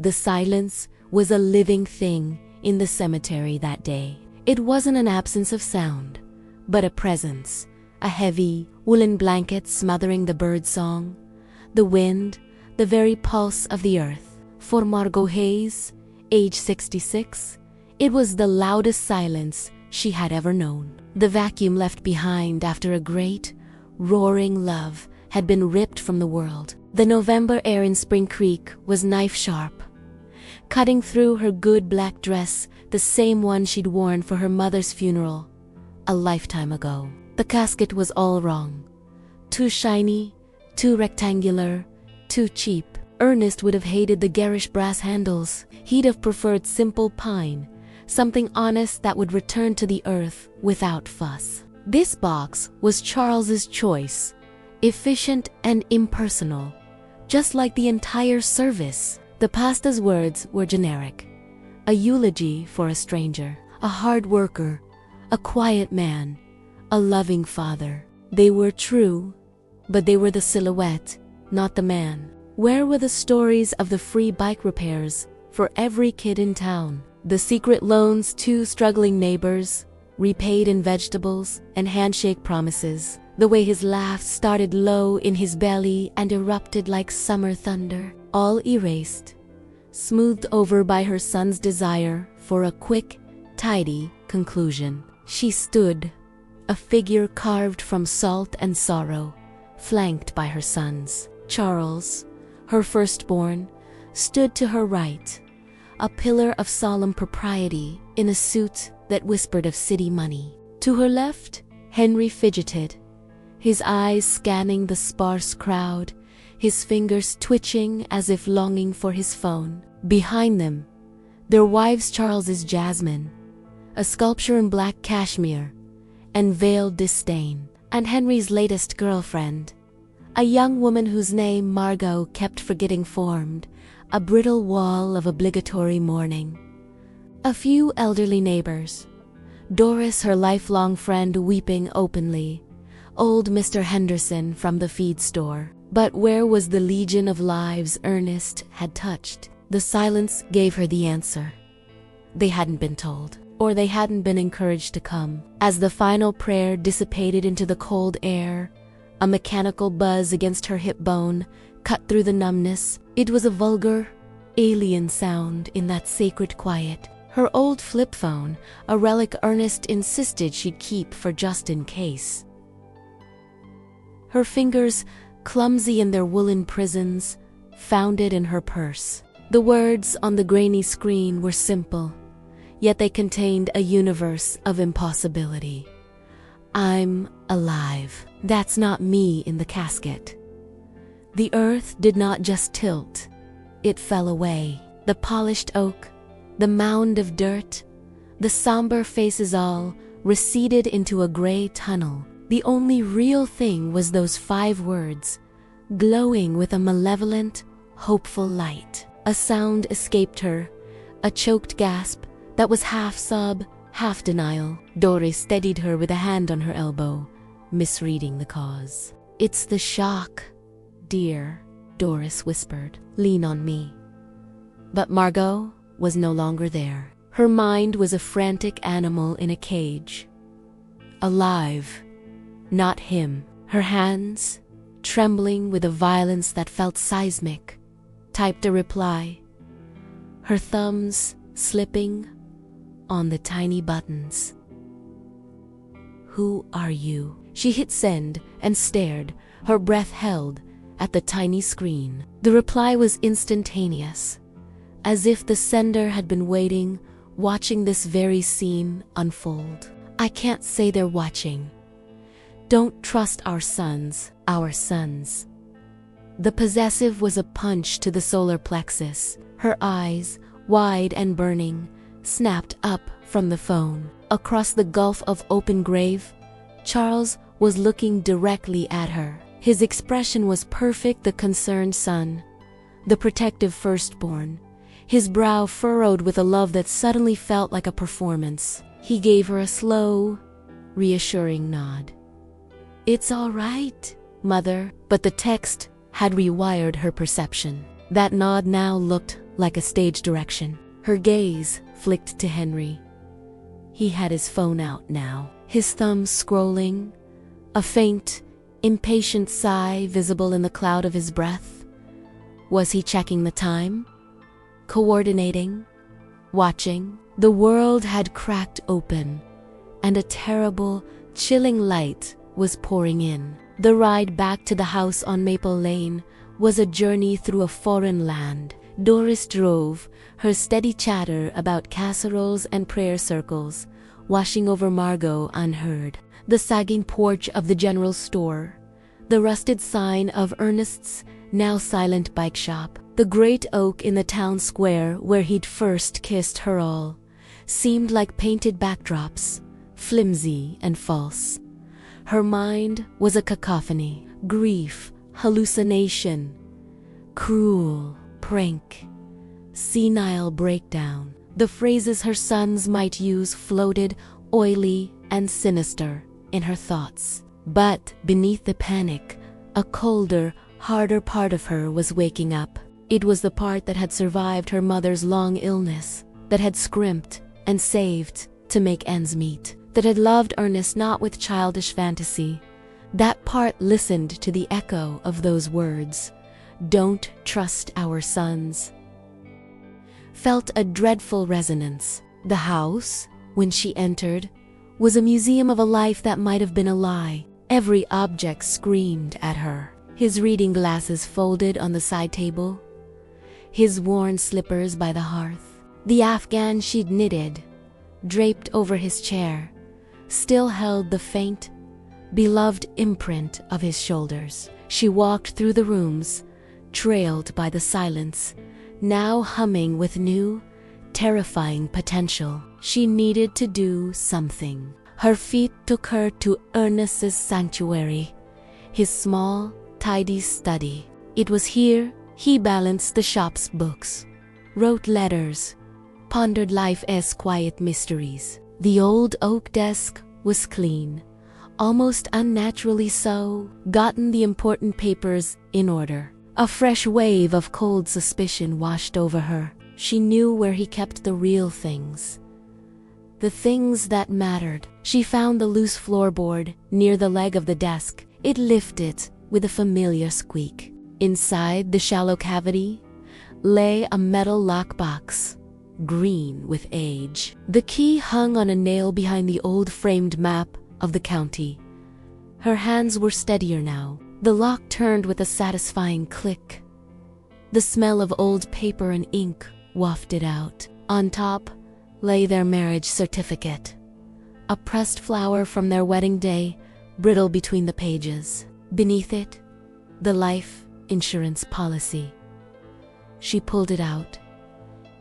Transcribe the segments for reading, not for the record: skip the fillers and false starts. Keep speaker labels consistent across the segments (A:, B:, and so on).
A: The silence was a living thing in the cemetery that day. It wasn't an absence of sound, but a presence, a heavy woolen blanket smothering the birdsong, the wind, the very pulse of the earth. For Margot Hayes, age 66, it was the loudest silence she had ever known. The vacuum left behind after a great, roaring love had been ripped from the world. The November air in Spring Creek was knife-sharp, cutting through her good black dress, the same one she'd worn for her mother's funeral a lifetime ago. The casket was all wrong. Too shiny, too rectangular, too cheap. Ernest would have hated the garish brass handles. He'd have preferred simple pine, something honest that would return to the earth without fuss. This box was Charles's choice, efficient and impersonal, just like the entire service. The pastor's words were generic, a eulogy for a stranger, a hard worker, a quiet man, a loving father. They were true, but they were the silhouette, not the man. Where were the stories of the free bike repairs for every kid in town? The secret loans to struggling neighbors, repaid in vegetables and handshake promises. The way his laugh started low in his belly and erupted like summer thunder, all erased, smoothed over by her son's desire for a quick, tidy conclusion. She stood, a figure carved from salt and sorrow, flanked by her sons. Charles, her firstborn, stood to her right, a pillar of solemn propriety in a suit that whispered of city money. To her left, Henry fidgeted, his eyes scanning the sparse crowd, his fingers twitching as if longing for his phone. Behind them, their wives Charles's Jasmine, a sculpture in black cashmere, and veiled disdain, and Henry's latest girlfriend, a young woman whose name Margot kept forgetting formed a brittle wall of obligatory mourning. A few elderly neighbors, Doris, her lifelong friend, weeping openly, old Mr. Henderson from the feed store. But where was the legion of lives Ernest had touched? The silence gave her the answer. They hadn't been told, or they hadn't been encouraged to come. As the final prayer dissipated into the cold air, a mechanical buzz against her hip bone cut through the numbness. It was a vulgar, alien sound in that sacred quiet. Her old flip phone, a relic Ernest insisted she'd keep for just in case. Her fingers, clumsy in their woolen prisons, found it in her purse. The words on the grainy screen were simple, yet they contained a universe of impossibility. I'm alive. That's not me in the casket. The earth did not just tilt, it fell away. The polished oak, the mound of dirt, the somber faces all receded into a gray tunnel. The only real thing was those 5 words, glowing with a malevolent, hopeful light. A sound escaped her, a choked gasp that was half sob, half denial. Doris steadied her with a hand on her elbow, misreading the cause. It's the shock, dear, Doris whispered. Lean on me. But Margot was no longer there. Her mind was a frantic animal in a cage. Alive, not him. Her hands, trembling with a violence that felt seismic, typed a reply, her thumbs slipping on the tiny buttons. Who are you? She hit send and stared, her breath held, at the tiny screen. The reply was instantaneous, as if the sender had been waiting, watching this very scene unfold. I can't say they're watching. Don't trust our sons, our sons. The possessive was a punch to the solar plexus. Her eyes, wide and burning, snapped up from the phone. Across the gulf of open grave, Charles was looking directly at her. His expression was perfect, the concerned son, the protective firstborn, his brow furrowed with a love that suddenly felt like a performance. He gave her a slow, reassuring nod. It's all right, Mother, but the text had rewired her perception. That nod now looked like a stage direction. Her gaze flicked to Henry. He had his phone out now, his thumbs scrolling, a faint, impatient sigh visible in the cloud of his breath. Was he checking the time? Coordinating? Watching? The world had cracked open, and a terrible, chilling light was pouring in. The ride back to the house on Maple Lane was a journey through a foreign land. Doris drove, her steady chatter about casseroles and prayer circles washing over Margot unheard. The sagging porch of the general store, the rusted sign of Ernest's now silent bike shop, the great oak in the town square where he'd first kissed her all, seemed like painted backdrops, flimsy and false. Her mind was a cacophony: grief, hallucination, cruel, prank, senile breakdown. The phrases her sons might use floated, oily and sinister, in her thoughts. But beneath the panic, a colder, harder part of her was waking up. It was the part that had survived her mother's long illness, that had scrimped and saved to make ends meet, that had loved Ernest not with childish fantasy. That part listened to the echo of those words, "Don't trust our sons," felt a dreadful resonance. The house, when she entered, was a museum of a life that might have been a lie. Every object screamed at her. His reading glasses folded on the side table, his worn slippers by the hearth, the Afghan she'd knitted, draped over his chair, still held the faint, beloved imprint of his shoulders. She walked through the rooms, trailed by the silence, now humming with new, terrifying potential. She needed to do something. Her feet took her to Ernest's sanctuary, his small, tidy study. It was here he balanced the shop's books, wrote letters, pondered life's quiet mysteries. The old oak desk was clean, almost unnaturally so, gotten the important papers in order. A fresh wave of cold suspicion washed over her. She knew where he kept the real things, the things that mattered. She found the loose floorboard near the leg of the desk. It lifted with a familiar squeak. Inside the shallow cavity lay a metal lockbox, green with age. The key hung on a nail behind the old framed map of the county. Her hands were steadier now. The lock turned with a satisfying click. The smell of old paper and ink wafted out. On top lay their marriage certificate, a pressed flower from their wedding day, brittle between the pages. Beneath it, the life insurance policy. She pulled it out.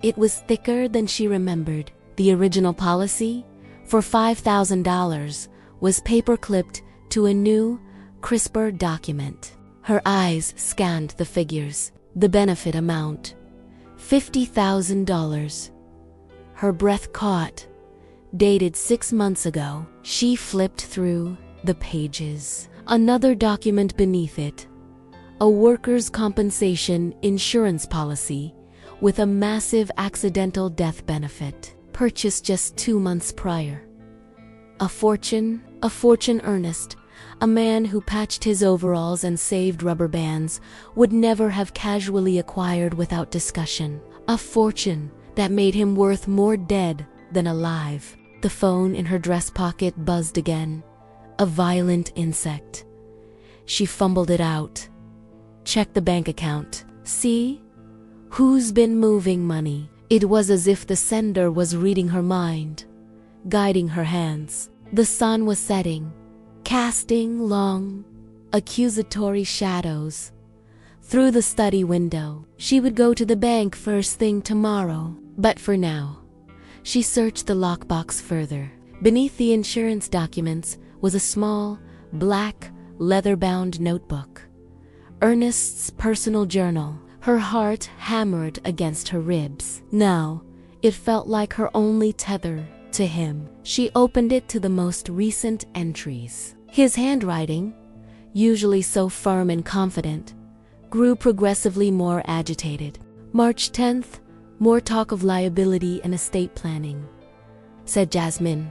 A: It was thicker than she remembered. The original policy, for $5,000, was paper-clipped to a new, crisper document. Her eyes scanned the figures. The benefit amount, $50,000. Her breath caught, dated 6 months ago. She flipped through the pages. Another document beneath it, a workers' compensation insurance policy with a massive accidental death benefit, purchased just 2 months prior. A fortune Ernest, a man who patched his overalls and saved rubber bands, would never have casually acquired without discussion. A fortune that made him worth more dead than alive. The phone in her dress pocket buzzed again, a violent insect. She fumbled it out, checked the bank account. See? Who's been moving money? It was as if the sender was reading her mind, guiding her hands. The sun was setting, casting long, accusatory shadows through the study window. She would go to the bank first thing tomorrow. But for now, she searched the lockbox further. Beneath the insurance documents was a small, black, leather-bound notebook. Ernest's personal journal. Her heart hammered against her ribs. Now, it felt like her only tether to him. She opened it to the most recent entries. His handwriting, usually so firm and confident, grew progressively more agitated. March 10th, more talk of liability and estate planning. Said Jasmine,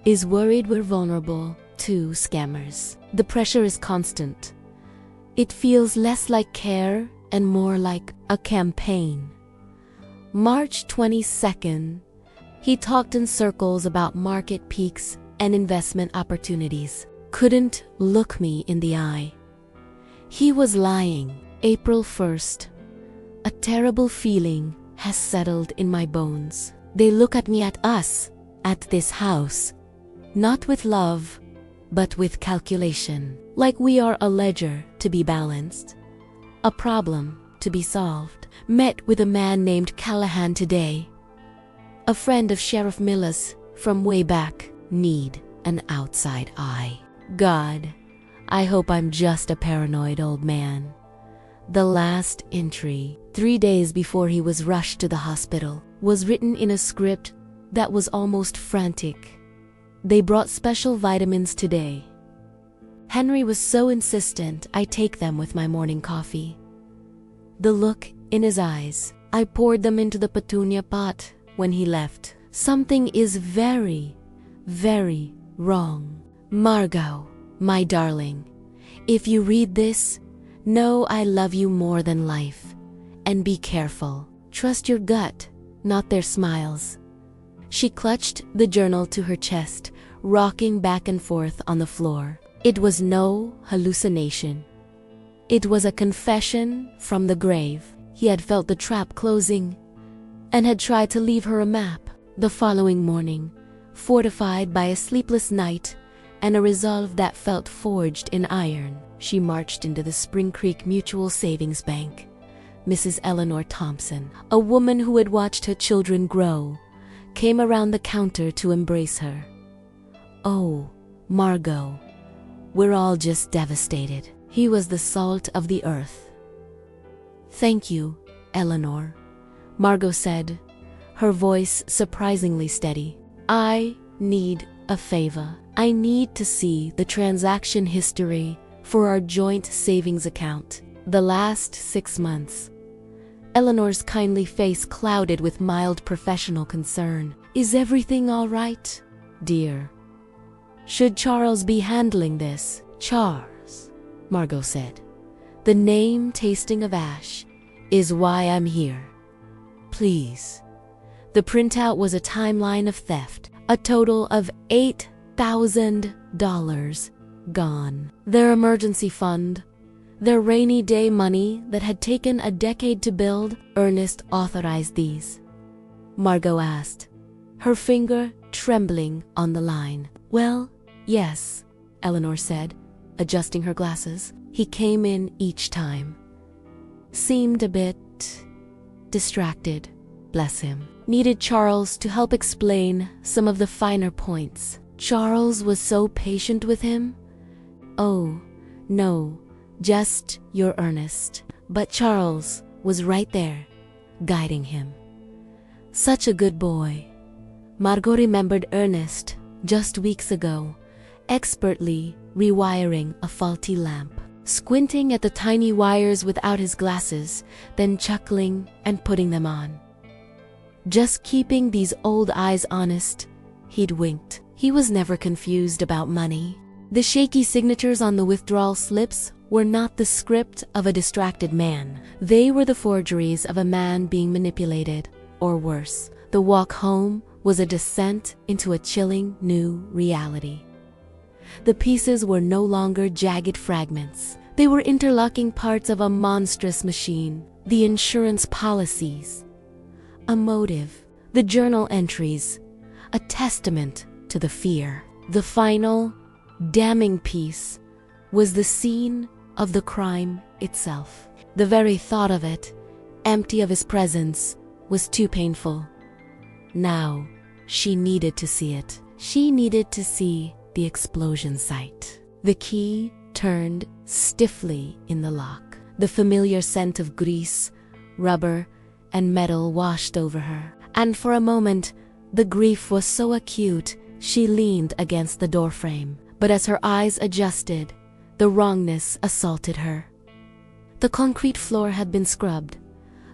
A: is worried we're vulnerable to scammers. The pressure is constant. It feels less like care and more like a campaign. March 22nd, he talked in circles about market peaks and investment opportunities. Couldn't look me in the eye. He was lying. April 1st, a terrible feeling has settled in my bones. They look at me, at us, at this house, not with love, but with calculation. Like we are a ledger to be balanced, a problem to be solved. Met with a man named Callahan today, a friend of Sheriff Miller's from way back. Need an outside eye. God, I hope I'm just a paranoid old man. The last entry, 3 days before he was rushed to the hospital, was written in a script that was almost frantic. They brought special vitamins today. Henry was so insistent I take them with my morning coffee. The look in his eyes. I poured them into the petunia pot when he left. Something is very, very wrong. Margot, my darling, if you read this, know I love you more than life. And be careful. Trust your gut, not their smiles. She clutched the journal to her chest, rocking back and forth on the floor. It was no hallucination. It was a confession from the grave. He had felt the trap closing and had tried to leave her a map. The following morning, fortified by a sleepless night and a resolve that felt forged in iron, she marched into the Spring Creek Mutual Savings Bank. Mrs. Eleanor Thompson, a woman who had watched her children grow, came around the counter to embrace her. Oh, Margot, we're all just devastated. He was the salt of the earth. Thank you, Eleanor, Margot said, her voice surprisingly steady. I need a favor. I need to see the transaction history for our joint savings account. The last 6 months. Eleanor's kindly face clouded with mild professional concern. Is everything all right, dear? Should Charles be handling this? Charles, Margot said. The name tasting of ash is why I'm here. Please. The printout was a timeline of theft. A total of $8,000 gone. Their emergency fund, their rainy day money that had taken a decade to build. Ernest authorized these, Margot asked, her finger trembling on the line. Well, yes, Eleanor said, adjusting her glasses. He came in each time. Seemed a bit distracted, bless him. Needed Charles to help explain some of the finer points. Charles was so patient with him. Oh, no, just your Ernest. But Charles was right there, guiding him. Such a good boy. Margot remembered Ernest just weeks ago, expertly rewiring a faulty lamp, squinting at the tiny wires without his glasses, then chuckling and putting them on. Just keeping these old eyes honest, he'd winked. He was never confused about money. The shaky signatures on the withdrawal slips were not the script of a distracted man. They were the forgeries of a man being manipulated, or worse. The walk home was a descent into a chilling new reality. The pieces were no longer jagged fragments. They were interlocking parts of a monstrous machine. The insurance policies, a motive, the journal entries, a testament to the fear. The final, damning piece was the scene of the crime itself. The very thought of it, empty of his presence, was too painful. Now, she needed to see it. She needed to see the explosion site. The key turned stiffly in the lock. The familiar scent of grease, rubber, and metal washed over her. And for a moment, the grief was so acute, she leaned against the doorframe. But as her eyes adjusted, the wrongness assaulted her. The concrete floor had been scrubbed,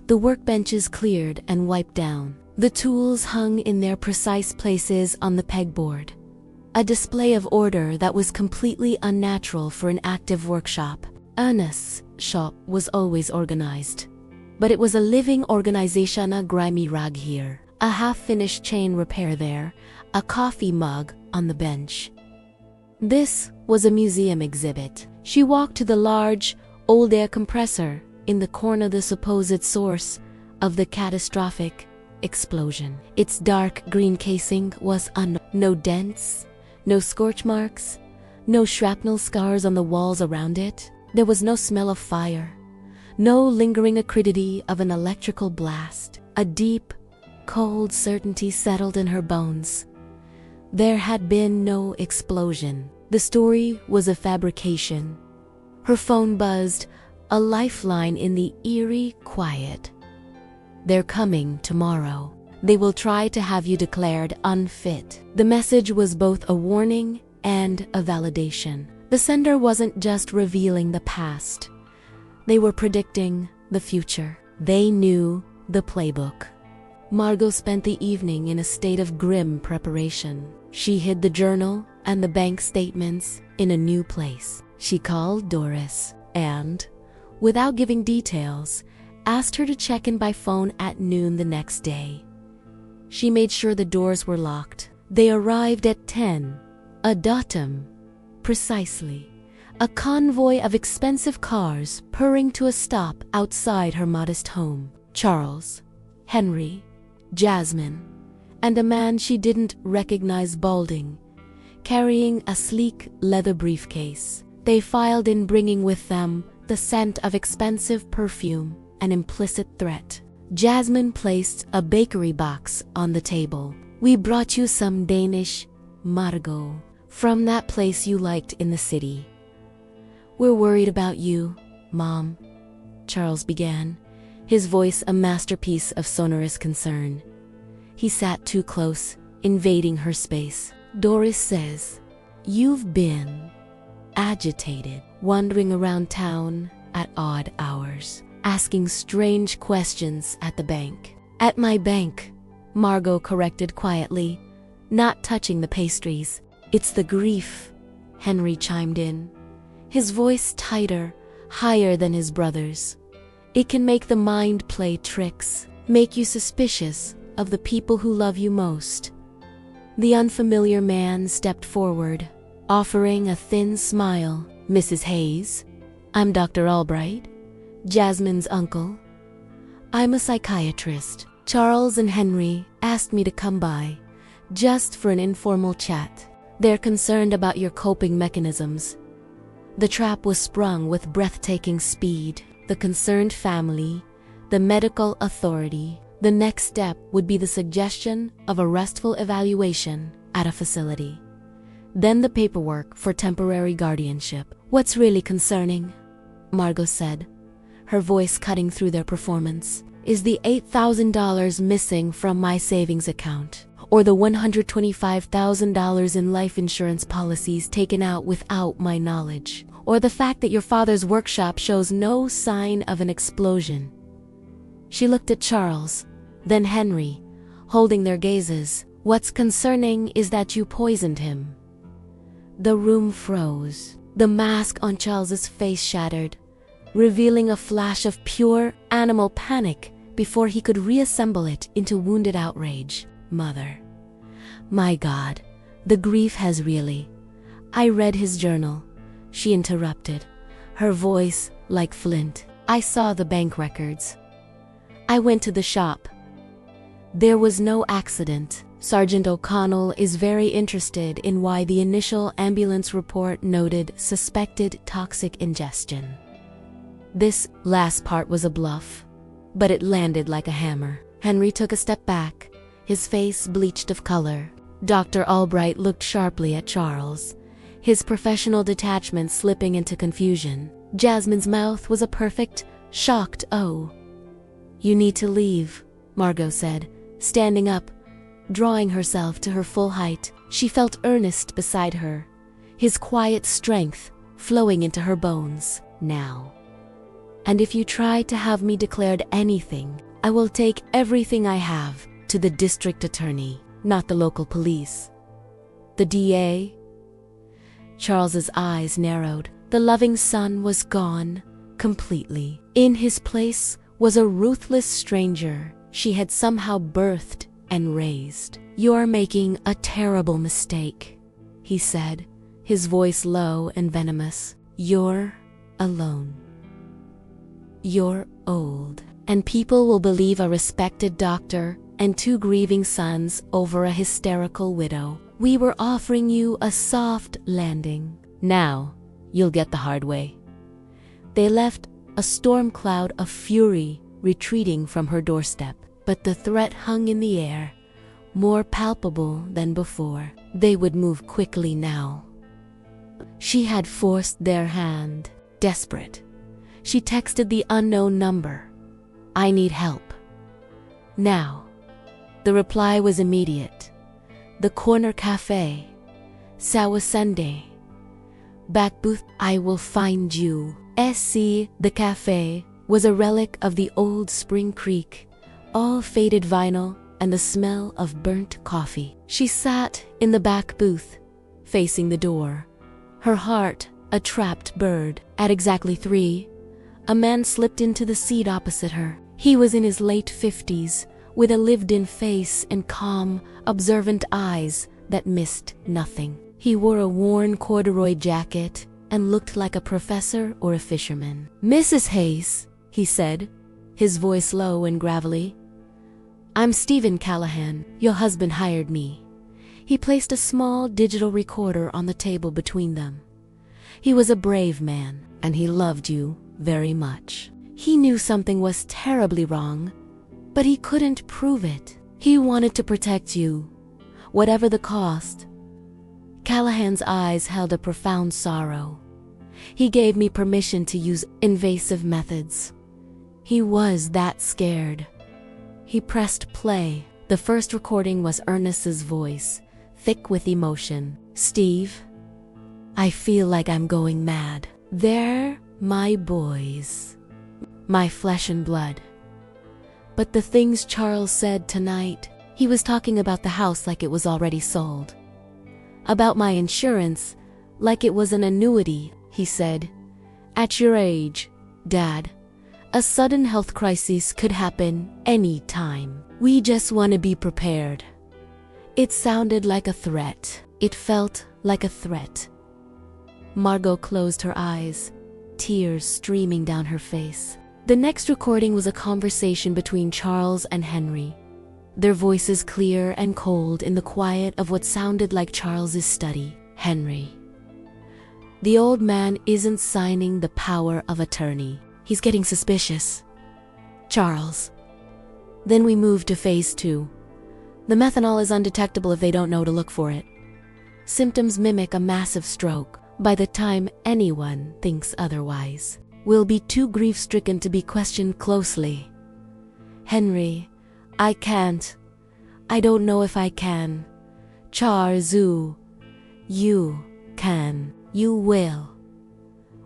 A: the workbenches cleared and wiped down. The tools hung in their precise places on the pegboard, a display of order that was completely unnatural for an active workshop. Ernest's shop was always organized, but it was a living organization, a grimy rag here, a half-finished chain repair there, a coffee mug on the bench. This was a museum exhibit. She walked to the large, old air compressor in the corner, the supposed source of the catastrophic explosion. Its dark green casing was no dents, no scorch marks, no shrapnel scars on the walls around it. There was no smell of fire, no lingering acridity of an electrical blast. A deep, cold certainty settled in her bones. There had been no explosion. The story was a fabrication. Her phone buzzed, a lifeline in the eerie quiet. They're coming tomorrow. They will try to have you declared unfit. The message was both a warning and a validation. The sender wasn't just revealing the past. They were predicting the future. They knew the playbook. Margot spent the evening in a state of grim preparation. She hid the journal and the bank statements in a new place. She called Doris and, without giving details, asked her to check in by phone at noon the next day. She made sure the doors were locked. They arrived at 10, a datum, precisely. A convoy of expensive cars purring to a stop outside her modest home. Charles, Henry, Jasmine, and a man she didn't recognize balding, carrying a sleek leather briefcase. They filed in, bringing with them the scent of expensive perfume, an implicit threat. Jasmine placed a bakery box on the table. "We brought you some Danish, Margot, from that place you liked in the city." "We're worried about you, Mom," Charles began, his voice a masterpiece of sonorous concern. He sat too close, invading her space. "Doris says you've been agitated, wandering around town at odd hours, asking strange questions at the bank." "At my bank," Margot corrected quietly, not touching the pastries. "It's the grief," Henry chimed in, his voice tighter, higher than his brother's. "It can make the mind play tricks, make you suspicious of the people who love you most." The unfamiliar man stepped forward, offering a thin smile. "Mrs. Hayes, I'm Dr. Albright, Jasmine's uncle. I'm a psychiatrist. Charles and Henry asked me to come by, just for an informal chat. They're concerned about your coping mechanisms." The trap was sprung with breathtaking speed. The concerned family, the medical authority. The next step would be the suggestion of a restful evaluation at a facility. Then the paperwork for temporary guardianship. "What's really concerning," Margot said, her voice cutting through their performance, "is the $8,000 missing from my savings account, or the $125,000 in life insurance policies taken out without my knowledge, or the fact that your father's workshop shows no sign of an explosion." She looked at Charles, then Henry, holding their gazes. "What's concerning is that you poisoned him." The room froze. The mask on Charles's face shattered, revealing a flash of pure animal panic before he could reassemble it into wounded outrage. "Mother, my God, the grief has really—" "I read his journal," she interrupted, her voice like flint. "I saw the bank records. I went to the shop. There was no accident." Sergeant O'Connell is very interested in why the initial ambulance report noted suspected toxic ingestion. This last part was a bluff, but it landed like a hammer. Henry took a step back, his face bleached of color. Dr. Albright looked sharply at Charles, his professional detachment slipping into confusion. Jasmine's mouth was a perfect, shocked O. "You need to leave," Margot said, standing up, drawing herself to her full height. She felt Ernest beside her, his quiet strength flowing into her bones. "Now." And if you try to have me declared anything, I will take everything I have to the district attorney, not the local police. The DA? Charles's eyes narrowed. The loving son was gone completely. In his place was a ruthless stranger she had somehow birthed and raised. "You're making a terrible mistake," he said, his voice low and venomous. "You're alone. You're old, and people will believe a respected doctor and 2 grieving sons over a hysterical widow. We were offering you a soft landing. Now, you'll get the hard way." They left, a storm cloud of fury retreating from her doorstep, but the threat hung in the air, more palpable than before. They would move quickly now. She had forced their hand. Desperate, she texted the unknown number. "I need help. Now." The reply was immediate. "The corner cafe. Sawasende. Back booth. I will find you." The cafe was a relic of the old Spring Creek, all faded vinyl and the smell of burnt coffee. She sat in the back booth, facing the door, her heart a trapped bird. At exactly 3, a man slipped into the seat opposite her. He was in his late 50s, with a lived-in face and calm, observant eyes that missed nothing. He wore a worn corduroy jacket and looked like a professor or a fisherman. "Mrs. Hayes," he said, his voice low and gravelly. "I'm Stephen Callahan. Your husband hired me." He placed a small digital recorder on the table between them. "He was a brave man, and he loved you very much. He knew something was terribly wrong, but he couldn't prove it. He wanted to protect you, whatever the cost." Callahan's eyes held a profound sorrow. "He gave me permission to use invasive methods. He was that scared." He pressed play. The first recording was Ernest's voice, thick with emotion. "Steve, I feel like I'm going mad. They're my boys, my flesh and blood. But the things Charles said tonight," he was talking about the house like it was already sold. "About my insurance, like it was an annuity," he said. "At your age, Dad, a sudden health crisis could happen any time. We just want to be prepared." It sounded like a threat. It felt like a threat. Margot closed her eyes, tears streaming down her face. The next recording was a conversation between Charles and Henry, their voices clear and cold in the quiet of what sounded like Charles's study. "Henry, the old man isn't signing the power of attorney. He's getting suspicious." "Charles." Then we moved to phase 2. "The methanol is undetectable if they don't know to look for it. Symptoms mimic a massive stroke. By the time anyone thinks otherwise, we'll be too grief-stricken to be questioned closely." "Henry, I can't. I don't know if I can." "Charzu, you can. You will.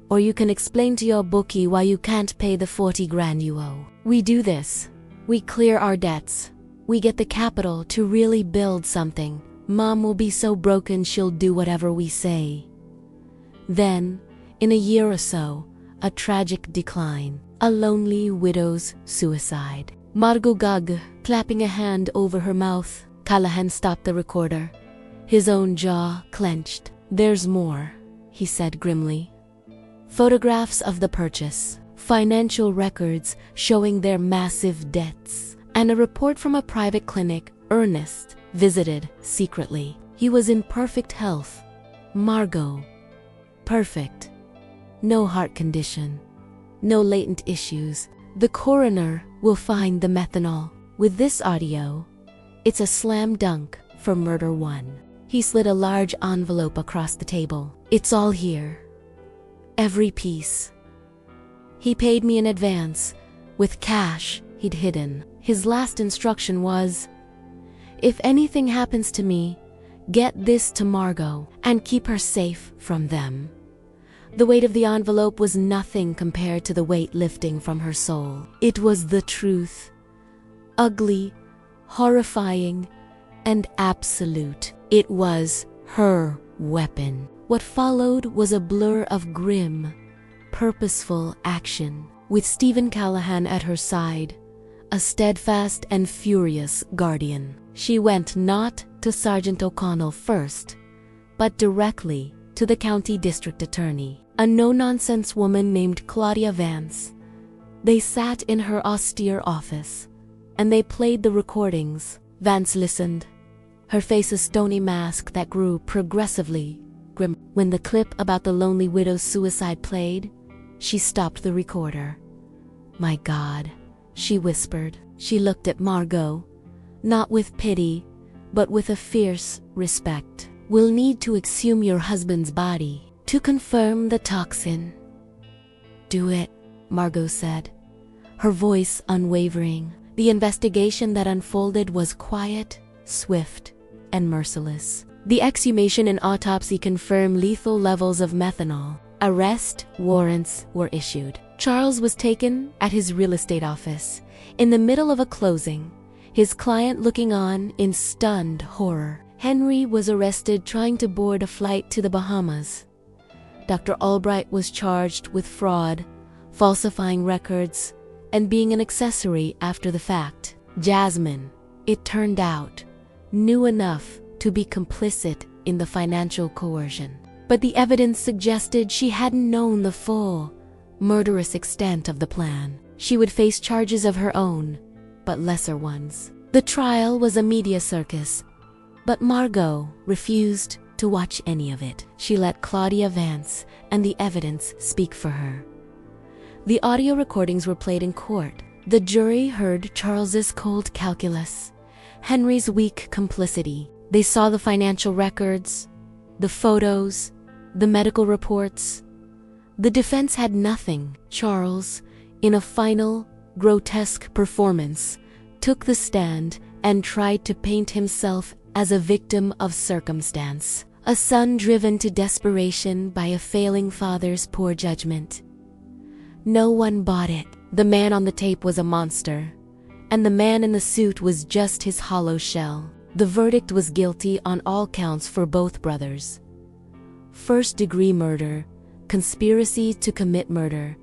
A: Or you can explain to your bookie why you can't pay the 40 grand you owe. We do this. We clear our debts. We get the capital to really build something. Mom will be so broken she'll do whatever we say. Then, in a year or so, a tragic decline. A lonely widow's suicide." Margot gagged, clapping a hand over her mouth. Callahan stopped the recorder. His own jaw clenched. "There's more," he said grimly. "Photographs of the purchase, financial records showing their massive debts, and a report from a private clinic Ernest visited secretly. He was in perfect health. Margot. Perfect. No heart condition. No latent issues. The coroner will find the methanol. With this audio, it's a slam dunk for Murder 1. He slid a large envelope across the table. "It's all here. Every piece. He paid me in advance, with cash he'd hidden. His last instruction was, if anything happens to me, get this to Margot and keep her safe from them. The weight of the envelope was nothing compared to the weight lifting from her soul. It was the truth. Ugly, horrifying, and absolute. It was her weapon. What followed was a blur of grim, purposeful action, with Stephen Callahan at her side, a steadfast and furious guardian. She went not to Sergeant O'Connell first, but directly to the county district attorney, a no-nonsense woman named Claudia Vance. They sat in her austere office, and they played the recordings. Vance listened, her face a stony mask that grew progressively grim. When the clip about the lonely widow's suicide played, she stopped the recorder. "My God," she whispered. She looked at Margot, not with pity, but with a fierce respect. "We'll need to exhume your husband's body to confirm the toxin." "Do it," Margot said, her voice unwavering. The investigation that unfolded was quiet, swift, and merciless. The exhumation and autopsy confirmed lethal levels of methanol. Arrest warrants were issued. Charles was taken at his real estate office, in the middle of a closing, his client looking on in stunned horror. Henry was arrested trying to board a flight to the Bahamas. Dr. Albright was charged with fraud, falsifying records, and being an accessory after the fact. Jasmine, it turned out, knew enough to be complicit in the financial coercion. But the evidence suggested she hadn't known the full, murderous extent of the plan. She would face charges of her own, but lesser ones. The trial was a media circus, but Margot refused to watch any of it. She let Claudia Vance and the evidence speak for her. The audio recordings were played in court. The jury heard Charles's cold calculus, Henry's weak complicity. They saw the financial records, the photos, the medical reports. The defense had nothing. Charles, in a final, grotesque performance, took the stand and tried to paint himself as a victim of circumstance, a son driven to desperation by a failing father's poor judgment. No one bought it. The man on the tape was a monster, and the man in the suit was just his hollow shell. The verdict was guilty on all counts for both brothers. First-degree murder, conspiracy to commit murder,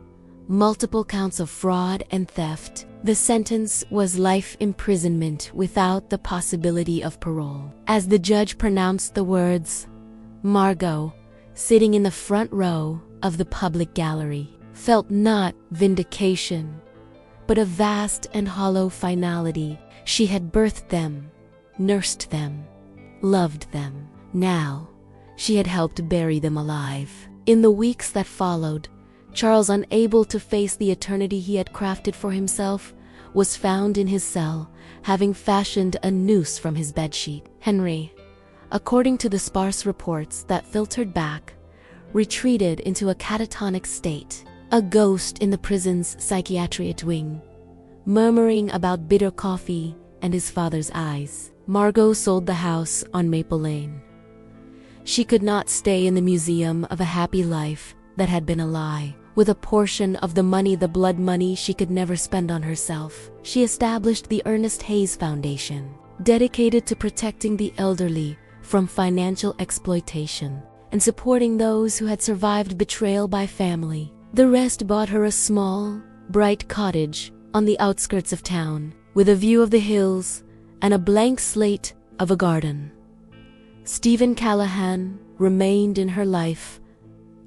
A: multiple counts of fraud and theft. The sentence was life imprisonment without the possibility of parole. As the judge pronounced the words, Margot, sitting in the front row of the public gallery, felt not vindication, but a vast and hollow finality. She had birthed them, nursed them, loved them. Now, she had helped bury them alive. In the weeks that followed, Charles, unable to face the eternity he had crafted for himself, was found in his cell, having fashioned a noose from his bedsheet. Henry, according to the sparse reports that filtered back, retreated into a catatonic state, a ghost in the prison's psychiatric wing, murmuring about bitter coffee and his father's eyes. Margot sold the house on Maple Lane. She could not stay in the museum of a happy life that had been a lie. With a portion of the money, the blood money, she could never spend on herself. She established the Ernest Hayes Foundation, dedicated to protecting the elderly from financial exploitation and supporting those who had survived betrayal by family. The rest bought her a small, bright cottage on the outskirts of town, with a view of the hills and a blank slate of a garden. Stephen Callahan remained in her life,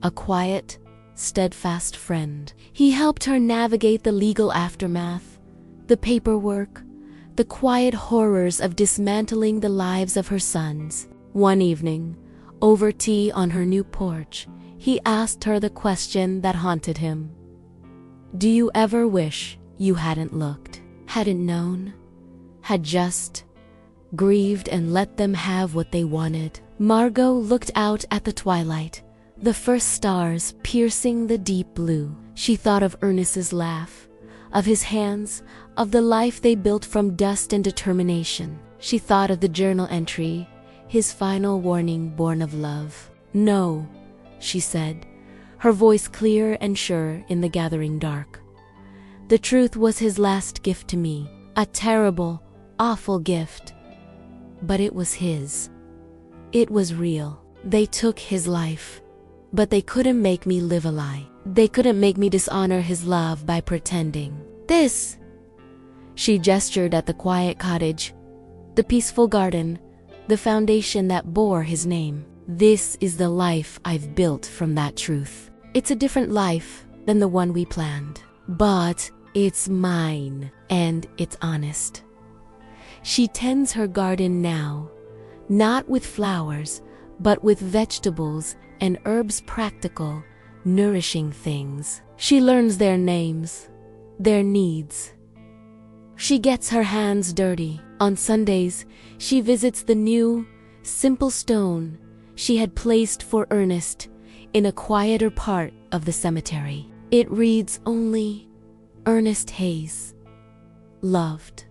A: a quiet, steadfast friend. He helped her navigate the legal aftermath, the paperwork, the quiet horrors of dismantling the lives of her sons. One evening, over tea on her new porch, he asked her the question that haunted him. Do you ever wish you hadn't looked, hadn't known, had just grieved and let them have what they wanted? Margot looked out at the twilight, the first stars piercing the deep blue. She thought of Ernest's laugh, of his hands, of the life they built from dust and determination. She thought of the journal entry, his final warning born of love. No, she said, her voice clear and sure in the gathering dark. The truth was his last gift to me, a terrible, awful gift. But it was his. It was real. They took his life, but they couldn't make me live a lie. They couldn't make me dishonor his love by pretending. This, she gestured at the quiet cottage, the peaceful garden, the foundation that bore his name. This is the life I've built from that truth. It's a different life than the one we planned, but it's mine, and it's honest. She tends her garden now, not with flowers, but with vegetables and herbs, practical, nourishing things. She learns their names, their needs. She gets her hands dirty. On Sundays, she visits the new, simple stone she had placed for Ernest in a quieter part of the cemetery. It reads only, Ernest Hayes, loved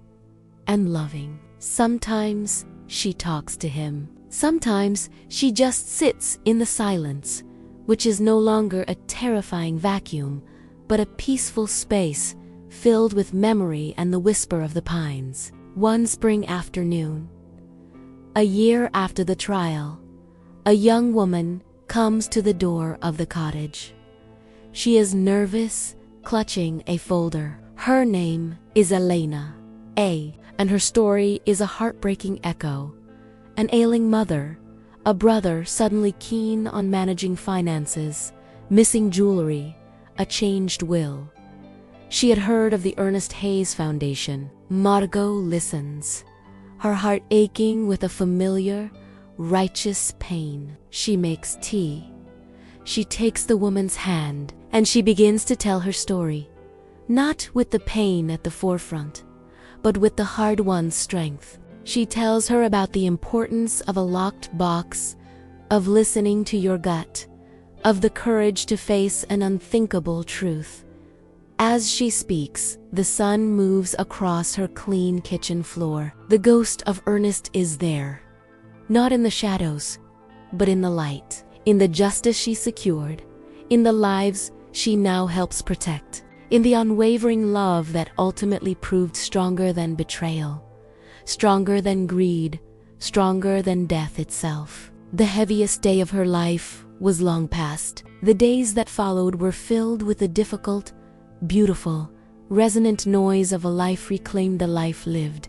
A: and loving. Sometimes she talks to him. Sometimes she just sits in the silence, which is no longer a terrifying vacuum, but a peaceful space filled with memory and the whisper of the pines. One spring afternoon, a year after the trial, a young woman comes to the door of the cottage. She is nervous, clutching a folder. Her name is Elena, and her story is a heartbreaking echo. An ailing mother, a brother suddenly keen on managing finances, missing jewelry, a changed will. She had heard of the Ernest Hayes Foundation. Margot listens, her heart aching with a familiar, righteous pain. She makes tea. She takes the woman's hand, and she begins to tell her story, not with the pain at the forefront, but with the hard-won strength. She tells her about the importance of a locked box, of listening to your gut, of the courage to face an unthinkable truth. As she speaks, the sun moves across her clean kitchen floor. The ghost of Ernest is there, not in the shadows, but in the light, in the justice she secured, in the lives she now helps protect, in the unwavering love that ultimately proved stronger than betrayal, stronger than greed, stronger than death itself. The heaviest day of her life was long past. The days that followed were filled with the difficult, beautiful, resonant noise of a life reclaimed, a life lived,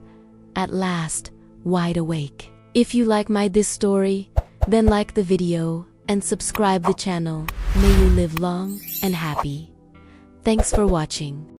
A: at last, wide awake. If you like this story, then like the video and subscribe the channel. May you live long and happy. Thanks for watching.